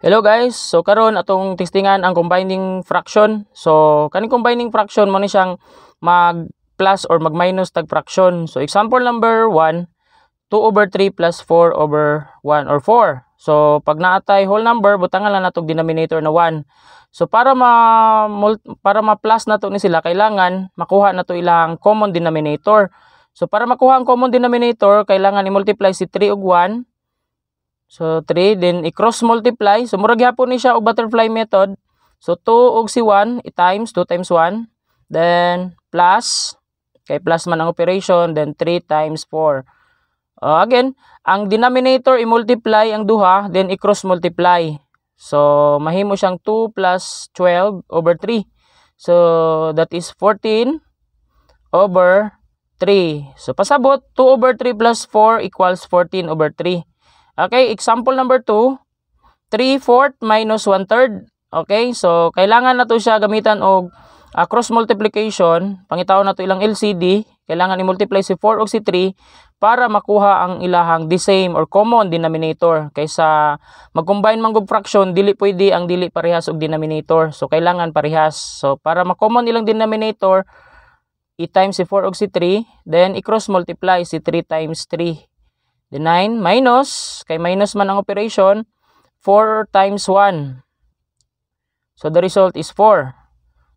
Hello guys, so karon atong testingan ang combining fraction. So kaning combining fraction mo ni siyang mag plus or mag minus tag fraction. So example number 1, 2/3 plus 4/1 or 4. So pag naatay whole number, butangan lang natong denominator na 1. So para ma-plus nato ni sila, kailangan makuha nato ilang common denominator. So para makuha ang common denominator, kailangan i-multiply si 3 ug 1. So 3, then i-cross multiply. So murag gyapon ni siya og butterfly method. So 2 ug si 1 i-times 2 times 1, then plus kay plus man ang operation, then 3 times 4. Again, ang denominator i-multiply ang duha, then i-cross multiply. So mahimo siyang 2 plus 12/3. So that is 14/3. So pasabot 2/3 plus 4 equals 14/3. Okay, example number 2, 3/4 minus 1/3. Okay, so kailangan na to siya gamitan og cross multiplication. Pangitaon na to ilang LCD. Kailangan i-multiply si 4 ug si 3 para makuha ang ilahang the same or common denominator. Kaysa mag-combine man og fraction, dili pwede ang dili parehas og denominator. So kailangan parehas. So para ma-common ilang denominator, i-times si 4 ug si 3, then i-cross multiply si 3 times 3. The 9 minus, kay minus man ang operation, 4 times 1. So the result is 4.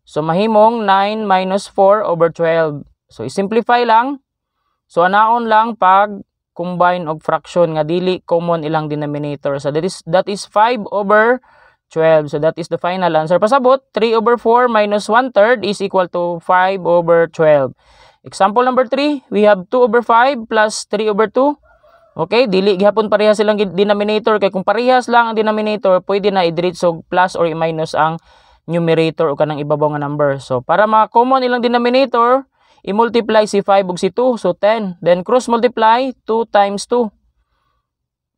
So mahimong 9 minus 4/12. So i-simplify lang. So anaon lang pag combine og fraction nga dili common ilang denominator. So that is 5/12. So that is the final answer. Pasabot, 3/4 minus 1/3 is equal to 5/12. Example number 3, we have 2/5 plus 3/2. Okay, dili gihapon parehas silang denominator, kay kung parehas lang ang denominator, pwede na i-diretso plus or i-minus ang numerator o kanang ibabaw nga number. So para ma-common ilang denominator, i-multiply si 5 ug si 2, so 10. Then cross multiply 2 times 2.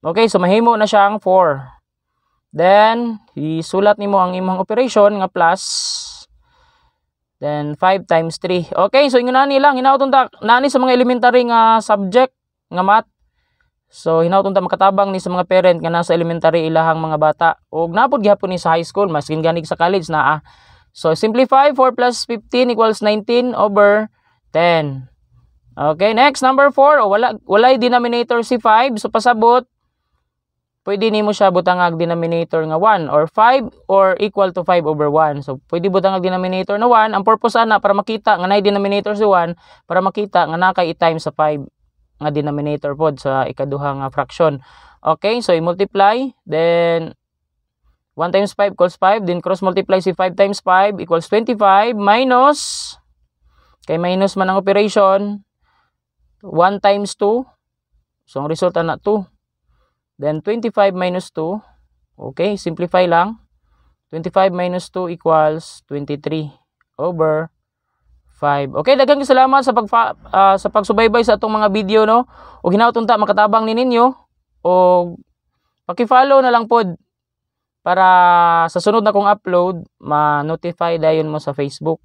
Okay, so mahimo na siyang 4. Then isulat nimo ang imong operation nga plus. Then 5 times 3. Okay, so ingon nani lang hinaut unta nani sa mga elementary nga subject nga math. So hinaut unta makatabang ni sa mga parent nga nasa elementary ilahang mga bata. Og napod gihapon ni sa high school, maskin gani sa college na So simplify, 4 plus 15 equals 19/10. Okay, next number 4. Walay denominator si 5. So pasabot, pwede nimo siya butangag denominator nga 1 or 5 or equal to 5/1. So pwede butangag denominator na 1. Ang purpose ana para makita nga nay denominator si 1, para makita nga nakay i-times sa 5 nga denominator pod sa ikaduha nga fraction. Okay, so i-multiply, then 1 times 5 equals 5, then cross multiply si 5 times 5 equals 25 minus, kay minus man ang operation, 1 times 2, so ang result na 2. Then 25 minus 2, okay, simplify lang. 25 minus 2 equals 23/5. Okay, daghang salamat sa sa pagsubaybay sa atong mga video, no. Ug hinaut unta makatabang ni ninyo, og paki-follow na lang pod para sa sunod na kong upload ma-notify dayon mo sa Facebook.